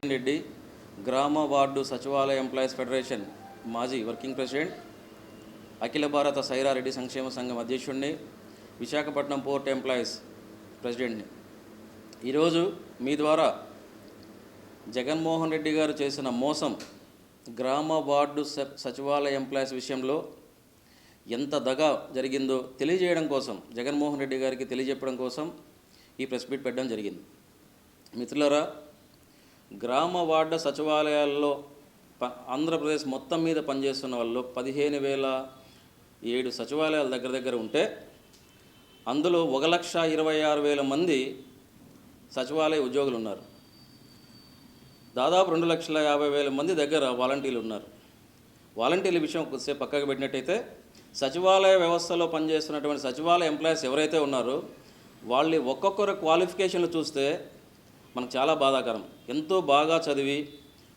రెడ్డి, గ్రామ వార్డు సచివాలయ employees federation మాజీ వర్కింగ్ ప్రెసిడెంట్, అఖిల భారత సైరారెడ్డి సంక్షేమ సంఘం అధ్యక్షుడిని, విశాఖపట్నం పోర్ట్ ఎంప్లాయీస్ ప్రెసిడెంట్ని. ఈరోజు మీ ద్వారా జగన్మోహన్ రెడ్డి గారు చేసిన మోసం, గ్రామ వార్డు సచివాలయ ఎంప్లాయీస్ విషయంలో ఎంత దగా జరిగిందో తెలియజేయడం కోసం, జగన్మోహన్ రెడ్డి గారికి తెలియజెప్పడం కోసం ఈ ప్రెస్ మీట్ పెట్టడం జరిగింది. మిత్రులారా, గ్రామ వార్డు సచివాలయాల్లో ఆంధ్రప్రదేశ్ మొత్తం మీద పనిచేస్తున్న వాళ్ళు 15,007 సచివాలయాల దగ్గర ఉంటే అందులో 1,26,000 మంది సచివాలయ ఉద్యోగులు ఉన్నారు. దాదాపు 2,50,000 మంది దగ్గర వాలంటీర్లు ఉన్నారు. వాలంటీర్ల విషయం కొద్దిసేపు పక్కకు పెట్టినట్టయితే, సచివాలయ వ్యవస్థలో పనిచేస్తున్నటువంటి సచివాలయ ఎంప్లాయీస్ ఎవరైతే ఉన్నారో వాళ్ళు ఒక్కొక్కరు క్వాలిఫికేషన్లు చూస్తే మనకు చాలా బాధాకరం. ఎంతో బాగా చదివి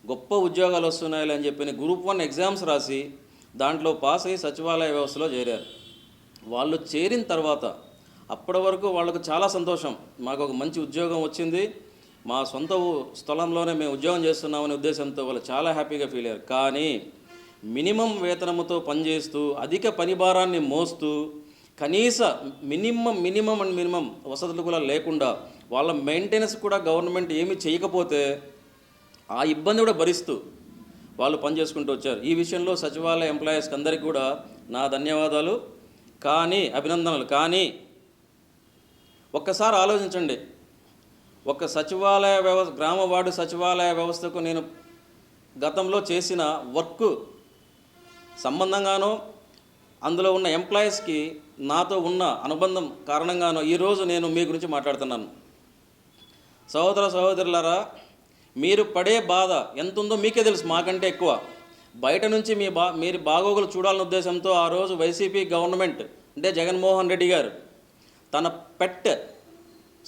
గొప్ప ఉద్యోగాలు వస్తున్నాయి అని చెప్పి గ్రూప్ 1 ఎగ్జామ్స్ రాసి దాంట్లో పాస్ అయ్యి సచివాలయ వ్యవస్థలో చేరారు. వాళ్ళు చేరిన తర్వాత అప్పటి వరకు వాళ్ళకు చాలా సంతోషం, మాకు ఒక మంచి ఉద్యోగం వచ్చింది, మా సొంత స్థలంలోనే మేము ఉద్యోగం చేస్తున్నామనే ఉద్దేశంతో వాళ్ళు చాలా హ్యాపీగా ఫీల్ అయ్యారు. కానీ మినిమం వేతనముతో పనిచేస్తూ అధిక పని భారాన్ని మోస్తూ కనీస మినిమం వసతులు కూడా లేకుండా వాళ్ళ మెయింటెనెన్స్ కూడా గవర్నమెంట్ ఏమీ చేయకపోతే ఆ ఇబ్బంది కూడా భరిస్తూ వాళ్ళు పనిచేసుకుంటూ వచ్చారు. ఈ విషయంలో సచివాలయ ఎంప్లాయీస్కి అందరికీ కూడా నా ధన్యవాదాలు, కానీ అభినందనలు. కానీ ఒక్కసారి ఆలోచించండి, ఒక సచివాలయ వ్యవస్థ, గ్రామ వార్డు సచివాలయ వ్యవస్థకు నేను గతంలో చేసిన వర్క్ సంబంధంగానో అందులో ఉన్న ఎంప్లాయీస్కి నాతో ఉన్న అనుబంధం కారణంగానో ఈరోజు నేను మీ గురించి మాట్లాడుతున్నాను. సహోదర సహోదరులారా, మీరు పడే బాధ ఎంత ఉందో మీకే తెలుసు, మాకంటే ఎక్కువ. బయట నుంచి మీరు బాగోగులు చూడాలనే ఉద్దేశంతో ఆ రోజు వైసీపీ గవర్నమెంట్ అంటే జగన్మోహన్ రెడ్డి గారు తన పెట్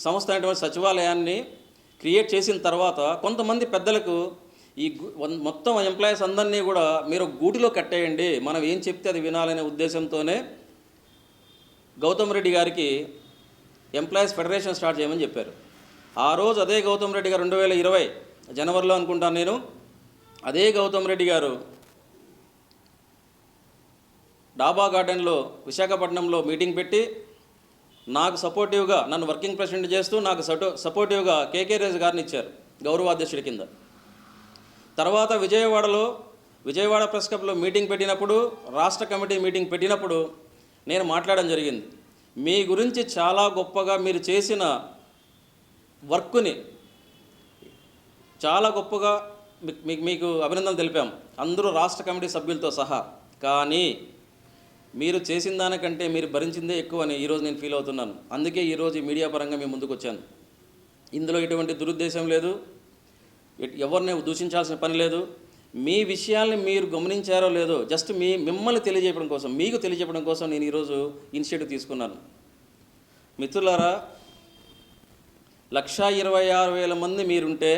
సంస్థ అయినటువంటి సచివాలయాన్ని క్రియేట్ చేసిన తర్వాత కొంతమంది పెద్దలకు ఈ మొత్తం ఎంప్లాయీస్ అందరినీ కూడా మీరు గూటిలో కట్టేయండి, మనం ఏం చెప్తే అది వినాలనే ఉద్దేశంతోనే గౌతమ్ రెడ్డి గారికి ఎంప్లాయీస్ ఫెడరేషన్ స్టార్ట్ చేయమని చెప్పారు. ఆ రోజు అదే గౌతమ్ రెడ్డి గారు 2020 జనవరిలో అనుకుంటాను నేను, అదే గౌతమ్ రెడ్డి గారు డాబా గార్డెన్లో విశాఖపట్నంలో మీటింగ్ పెట్టి నాకు సపోర్టివ్గా, నన్ను వర్కింగ్ ప్రెసిడెంట్ చేస్తూ నాకు సపోర్టివ్గా కేకే రాజు గారిని ఇచ్చారు గౌరవాధ్యక్షుడి కింద. తర్వాత విజయవాడ ప్రెస్ క్లబ్లో మీటింగ్ పెట్టినప్పుడు, రాష్ట్ర కమిటీ మీటింగ్ పెట్టినప్పుడు నేను మాట్లాడడం జరిగింది. మీ గురించి చాలా గొప్పగా మీరు చేసిన వర్క్ని చాలా గొప్పగా మీకు అభినందనలు తెలిపాం, అందరూ రాష్ట్ర కమిటీ సభ్యులతో సహా. కానీ మీరు చేసిన దానికంటే మీరు భరించిందే ఎక్కువని ఈరోజు నేను ఫీల్ అవుతున్నాను. అందుకే ఈరోజు ఈ మీడియా పరంగా మేము ముందుకు వచ్చాను. ఇందులో ఎటువంటి దురుద్దేశం లేదు, ఎవరిని దూషించాల్సిన పని లేదు. మీ విషయాల్ని మీరు గమనించారో లేదో జస్ట్ మిమ్మల్ని తెలియజేయడం కోసం, మీకు తెలియజేయడం కోసం నేను ఈరోజు ఇనిషియేటివ్ తీసుకున్నాను. మిత్రులారా, 1,26,000 మంది మీరుంటే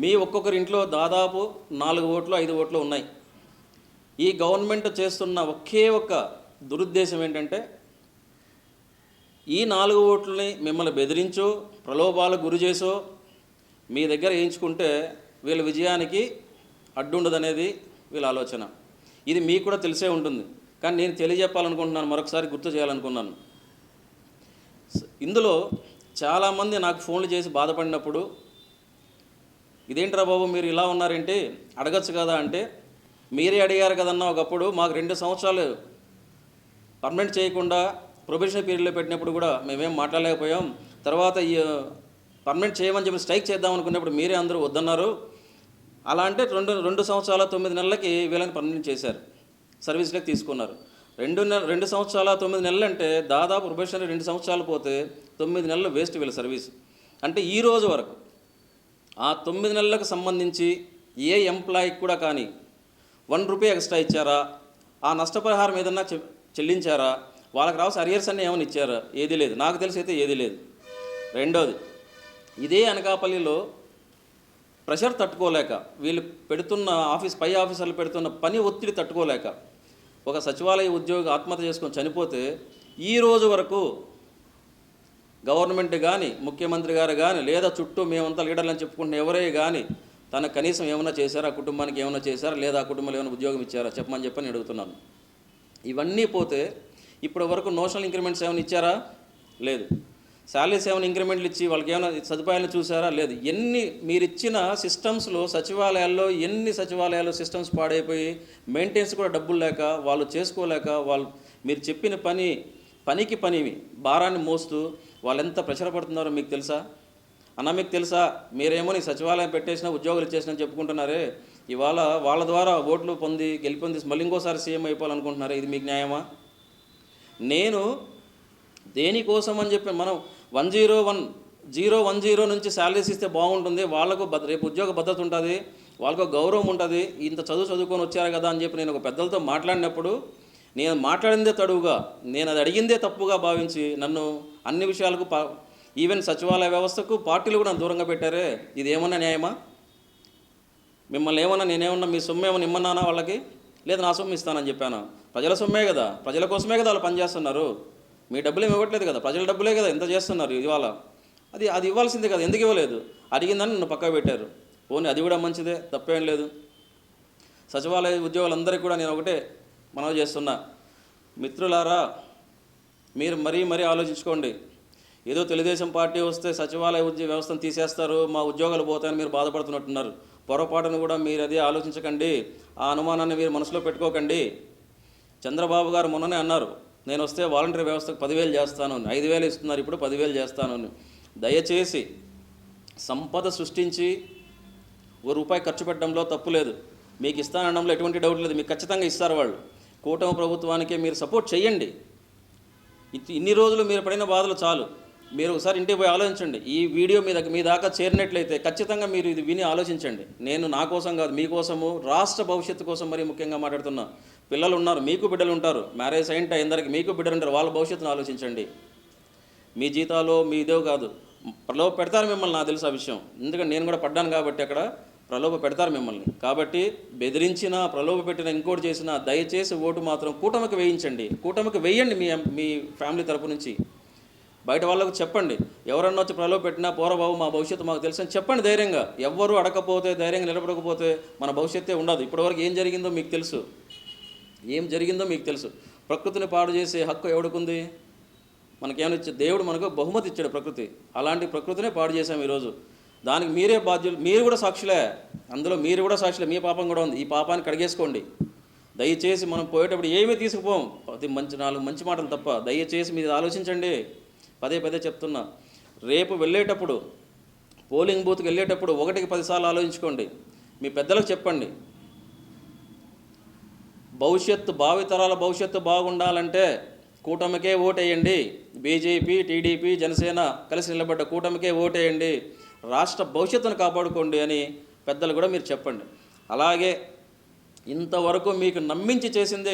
మీ ఒక్కొక్కరి ఇంట్లో దాదాపు 4 ఓట్లు 5 ఓట్లు ఉన్నాయి. ఈ గవర్నమెంట్ చేస్తున్న ఒకే ఒక్క దురుద్దేశం ఏంటంటే, ఈ 4 ఓట్లని మిమ్మల్ని బెదిరించో ప్రలోభాలకు గురి చేసో మీ దగ్గర వేయించుకుంటే వీళ్ళ విజయానికి అడ్డుండదనేది వీళ్ళ ఆలోచన. ఇది మీకు కూడా తెలిసే ఉంటుంది, కానీ నేను తెలియజెప్పాలనుకుంటున్నాను, మరొకసారి గుర్తు చేయాలనుకున్నాను. ఇందులో చాలామంది నాకు ఫోన్లు చేసి బాధపడినప్పుడు, ఇదేంట్రా బాబు మీరు ఇలా ఉన్నారేంటి, అడగచ్చు కదా అంటే, మీరే అడిగారు కదన్నా ఒకప్పుడు, మాకు 2 సంవత్సరాలు పర్మనెంట్ చేయకుండా ప్రొబేషన్ పీరియడ్లో పెట్టినప్పుడు కూడా మేమేం మాట్లాడలేకపోయాం, తర్వాత ఈ పర్మనెంట్ చేయమని చెప్పి స్ట్రైక్ చేద్దాం అనుకున్నప్పుడు మీరే అందరూ వద్దన్నారు. అలా అంటే 2 సంవత్సరాల 9 నెలలకి వీళ్ళని పర్మనెంట్ చేశారు, సర్వీస్లోకి తీసుకున్నారు. 2 సంవత్సరాల 9 నెలలు అంటే దాదాపు ప్రొబేషనరీ 2 సంవత్సరాలు పోతే 9 నెలలు వేస్ట్ వీళ్ళ సర్వీస్. అంటే ఈ రోజు వరకు ఆ 9 నెలలకు సంబంధించి ఏ ఎంప్లాయీకి కూడా కానీ 1 రూపాయి ఎక్స్ట్రా ఇచ్చారా, ఆ నష్టపరిహారం ఏదన్నా చెల్లించారా, వాళ్ళకి రావాల్సిన అరియర్స్ అన్నీ ఏమైనా ఇచ్చారా? ఏదీ లేదు, నాకు తెలిసి అయితే ఏదీ లేదు. రెండోది, ఇదే అనకాపల్లిలో ప్రెషర్ తట్టుకోలేక వీళ్ళు పెడుతున్న పై ఆఫీసర్లు పెడుతున్న పని ఒత్తిడి తట్టుకోలేక ఒక సచివాలయ ఉద్యోగి ఆత్మహత్య చేసుకొని చనిపోతే ఈ రోజు వరకు గవర్నమెంట్ కానీ ముఖ్యమంత్రి గారు కానీ లేదా చుట్టూ మేమంతా లీడర్లు అని చెప్పుకుంటున్న ఎవరే కానీ తనకు కనీసం ఏమైనా చేశారా, ఆ కుటుంబానికి ఏమైనా చేశారా, లేదా ఆ కుటుంబంలో ఏమైనా ఉద్యోగం ఇచ్చారా చెప్పమని చెప్పని అడుగుతున్నాను. ఇవన్నీ పోతే ఇప్పటి వరకు నోషనల్ ఇంక్రిమెంట్స్ ఏమైనా ఇచ్చారా? లేదు. శాలరీస్ ఏమైనా ఇంక్రిమెంట్లు ఇచ్చి వాళ్ళకి ఏమైనా సదుపాయాలు చూసారా? లేదు. ఎన్ని మీరు ఇచ్చిన సిస్టమ్స్లో ఎన్ని సచివాలయాల్లో సిస్టమ్స్ పాడైపోయి మెయింటెనెన్స్ కూడా డబ్బులు లేక వాళ్ళు చేసుకోలేక వాళ్ళు మీరు చెప్పిన పనికి భారాన్ని మోస్తూ వాళ్ళు ఎంత ప్రెషర్ పడుతున్నారో మీకు తెలుసా? అన్న మీకు తెలుసా? మీరేమో నీ సచివాలయం పెట్టేసినా ఉద్యోగులు ఇచ్చేసినా చెప్పుకుంటున్నారే, ఇవాళ వాళ్ళ ద్వారా ఓట్లు గెలిపొంది మళ్ళీ ఇంకోసారి సీఎం అయిపోవాలనుకుంటున్నారే. ఇది మీకు న్యాయమా? నేను దేనికోసం అని చెప్పి మనం 101 నుంచి శాలరీస్ ఇస్తే బాగుంటుంది, వాళ్ళకు రేపు ఉద్యోగ భద్రత ఉంటుంది, వాళ్ళకు గౌరవం ఉంటుంది, ఇంత చదువుకొని వచ్చారు కదా అని చెప్పి నేను ఒక పెద్దలతో మాట్లాడినప్పుడు నేను మాట్లాడిందే తడువుగా, నేను అది అడిగిందే తప్పుగా భావించి నన్ను అన్ని విషయాలకు ఈవెన్ సచివాలయ వ్యవస్థకు పార్టీలు కూడా దూరంగా పెట్టారే. ఇది ఏమన్నా న్యాయమా? మిమ్మల్ని నేనేమన్నా మీ సొమ్ము ఏమన్నా ఇమ్మన్నానా వాళ్ళకి? లేదు నా సొమ్ము ఇస్తానని చెప్పాను. ప్రజల సొమ్మే కదా, ప్రజల కోసమే కదా వాళ్ళు పనిచేస్తున్నారు. మీ డబ్బులు ఏమి ఇవ్వట్లేదు కదా, ప్రజల డబ్బులే కదా ఇంత చేస్తున్నారు. ఇవాళ అది ఇవ్వాల్సిందే కదా, ఎందుకు ఇవ్వలేదు? అడిగిందని నన్ను పక్కకు పెట్టారు. పోనీ అది కూడా మంచిదే, తప్పేం లేదు. సచివాలయ ఉద్యోగులందరికీ కూడా నేను ఒకటే మనవి చేస్తున్నా, మిత్రులారా మీరు మరీ ఆలోచించుకోండి. ఏదో తెలుగుదేశం పార్టీ వస్తే సచివాలయ వ్యవస్థను తీసేస్తారు, మా ఉద్యోగాలు పోతాయని మీరు బాధపడుతున్నట్టున్నారు. పొరపాటును కూడా మీరు అదే ఆలోచించకండి, ఆ అనుమానాన్ని మీరు మనసులో పెట్టుకోకండి. చంద్రబాబు గారు మొన్ననే అన్నారు, నేను వస్తే వాలంటీర్ వ్యవస్థకు 10,000 చేస్తాను, 5,000 ఇస్తున్నారు, ఇప్పుడు 10,000 చేస్తాను. దయచేసి సంపద సృష్టించి ₹1 ఖర్చు పెట్టడంలో తప్పు లేదు, మీకు ఇస్తానడంలో ఎటువంటి డౌట్ లేదు, మీకు ఖచ్చితంగా ఇస్తారు వాళ్ళు. కూటమి ప్రభుత్వానికి మీరు సపోర్ట్ చేయండి. ఇన్ని రోజులు మీరు పడిన బాధలు చాలు. మీరు ఒకసారి ఇంటికి పోయి ఆలోచించండి. ఈ వీడియో మీ దాకా చేరినట్లయితే ఖచ్చితంగా మీరు ఇది విని ఆలోచించండి. నేను నా కోసం కాదు, మీకోసము, రాష్ట్ర భవిష్యత్తు కోసం మరీ ముఖ్యంగా మాట్లాడుతున్నా. పిల్లలు ఉన్నారు, మీకు బిడ్డలు ఉంటారు, మ్యారేజ్ అయింటే ఎందరికి మీకు బిడ్డలు ఉంటారు, వాళ్ళ భవిష్యత్తును ఆలోచించండి. మీ జీతాలు మీ ఇదే కాదు, ప్రలోభ పెడతారు మిమ్మల్ని, నాకు తెలుసు ఆ విషయం, ఎందుకంటే నేను కూడా పడ్డాను కాబట్టి అక్కడ ప్రలోభ పెడతారు మిమ్మల్ని. కాబట్టి బెదిరించినా ప్రలోభ పెట్టినా ఇంకోటి చేసినా దయచేసి ఓటు మాత్రం కూటమికి వేయించండి. కూటమికి వేయండి. మీ ఫ్యామిలీ తరపు నుంచి బయట వాళ్ళకు చెప్పండి. ఎవరన్నా వచ్చి ప్రలోభ పెట్టినా పోరబాబు మా భవిష్యత్తు మాకు తెలుసు అని చెప్పండి ధైర్యంగా. ఎవ్వరూ అడగకపోతే, ధైర్యంగా నిలబడకపోతే మన భవిష్యత్తే ఉండదు. ఇప్పటివరకు ఏం జరిగిందో మీకు తెలుసు. ప్రకృతిని పాడు చేసే హక్కు ఎవడుకుంది? మనకేమైనా ఇచ్చే దేవుడు మనకు బహుమతి ఇచ్చాడు ప్రకృతి. అలాంటి ప్రకృతినే పాడు చేశాం ఈరోజు. దానికి మీరే బాధ్యులు, మీరు కూడా సాక్షులే, అందులో మీరు కూడా సాక్షులే. మీ పాపం కూడా ఉంది, ఈ పాపాన్ని కడిగేసుకోండి. దయచేసి మనం పోయేటప్పుడు ఏమీ తీసుకుపోం, అది 4 మంచి మాటలు తప్ప. దయచేసి మీరు ఆలోచించండి. పదే చెప్తున్నా, రేపు వెళ్ళేటప్పుడు, పోలింగ్ బూత్కి వెళ్ళేటప్పుడు 1కి 10 సార్లు ఆలోచించుకోండి. మీ పెద్దలకు చెప్పండి, భావితరాల భవిష్యత్తు బాగుండాలంటే కూటమికే ఓటేయండి. బీజేపీ, టీడీపీ, జనసేన కలిసి నిలబడ్డ కూటమికే ఓటేయండి, రాష్ట్ర భవిష్యత్తును కాపాడుకోండి అని పెద్దలు కూడా మీరు చెప్పండి. అలాగే ఇంతవరకు మీకు నమ్మించి చేసిందే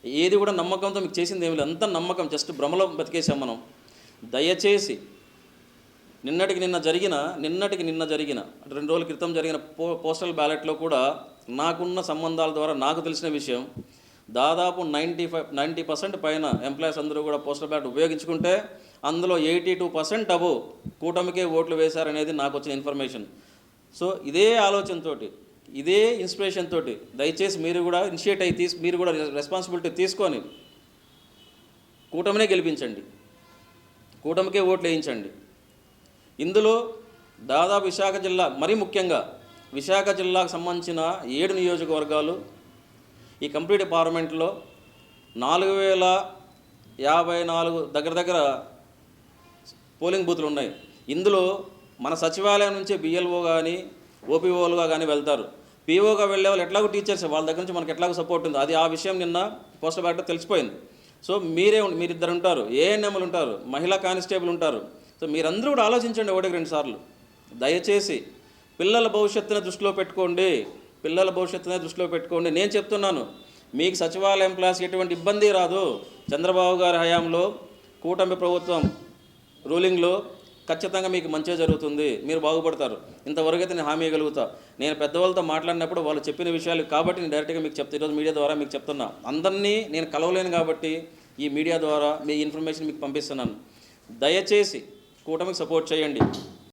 ఏది కూడా నమ్మకంతో మీకు చేసింది ఏమి లేదు, అంత నమ్మకం, జస్ట్ భ్రమలో బతికేసాం మనం. దయచేసి నిన్నటికి నిన్న జరిగిన 2 రోజుల క్రితం జరిగిన పోస్టల్ బ్యాలెట్లో కూడా నాకున్న సంబంధాల ద్వారా నాకు తెలిసిన విషయం, దాదాపు 90% పైన ఎంప్లాయీస్ అందరూ కూడా పోస్టల్ బ్యాలెట్ ఉపయోగించుకుంటే అందులో 82% అబోవ్ కూటమికే ఓట్లు వేశారనేది నాకు వచ్చిన ఇన్ఫర్మేషన్. సో ఇదే ఆలోచనతోటి, ఇదే ఇన్స్పిరేషన్ తోటి దయచేసి మీరు కూడా ఇనిషియేట్ అయ్యి మీరు కూడా రెస్పాన్సిబిలిటీ తీసుకొని కూటమినే గెలిపించండి, కూటమికే ఓట్లు వేయించండి. ఇందులో దాదాపు విశాఖ జిల్లా, మరీ ముఖ్యంగా విశాఖ జిల్లాకు సంబంధించిన 7 నియోజకవర్గాలు, ఈ కంప్లీట్ పార్లమెంట్లో 4054 దగ్గర పోలింగ్ బూత్లు ఉన్నాయి. ఇందులో మన సచివాలయం నుంచి బిఎల్ఓ కానీ ఓపీఓలుగా కానీ వెళ్తారు. పీఓగా వెళ్ళే వాళ్ళు ఎట్లాగో టీచర్స్, వాళ్ళ దగ్గర నుంచి మనకు ఎట్లాగో సపోర్ట్ ఉంది. ఆ విషయం నిన్న పోస్టల్ బ్యాలెట్లో తెలిసిపోయింది. సో మీరిద్దరు ఉంటారు, ఏఎన్ఎంలు ఉంటారు, మహిళా కానిస్టేబుల్ ఉంటారు. సో మీరందరూ కూడా ఆలోచించండి 1-2 సార్లు. దయచేసి పిల్లల భవిష్యత్తుని దృష్టిలో పెట్టుకోండి. నేను చెప్తున్నాను, మీకు సచివాలయం ఎంప్లాయీస్ ఎటువంటి ఇబ్బంది రాదు. చంద్రబాబు గారి హయాంలో కూటమి ప్రభుత్వం రూలింగ్లో ఖచ్చితంగా మీకు మంచిగా జరుగుతుంది, మీరు బాగుపడతారు. ఇంతవరకు అయితే నేను హామీ ఇవ్వగలుగుతా. నేను పెద్దవాళ్ళతో మాట్లాడినప్పుడు వాళ్ళు చెప్పిన విషయాలు కాబట్టి నేను డైరెక్ట్గా మీకు ఈరోజు మీడియా ద్వారా మీకు చెప్తున్నా. అందరినీ నేను కలవలేను కాబట్టి ఈ మీడియా ద్వారా మీ ఇన్ఫర్మేషన్ మీకు పంపిస్తున్నాను. దయచేసి కూటమికి సపోర్ట్ చేయండి.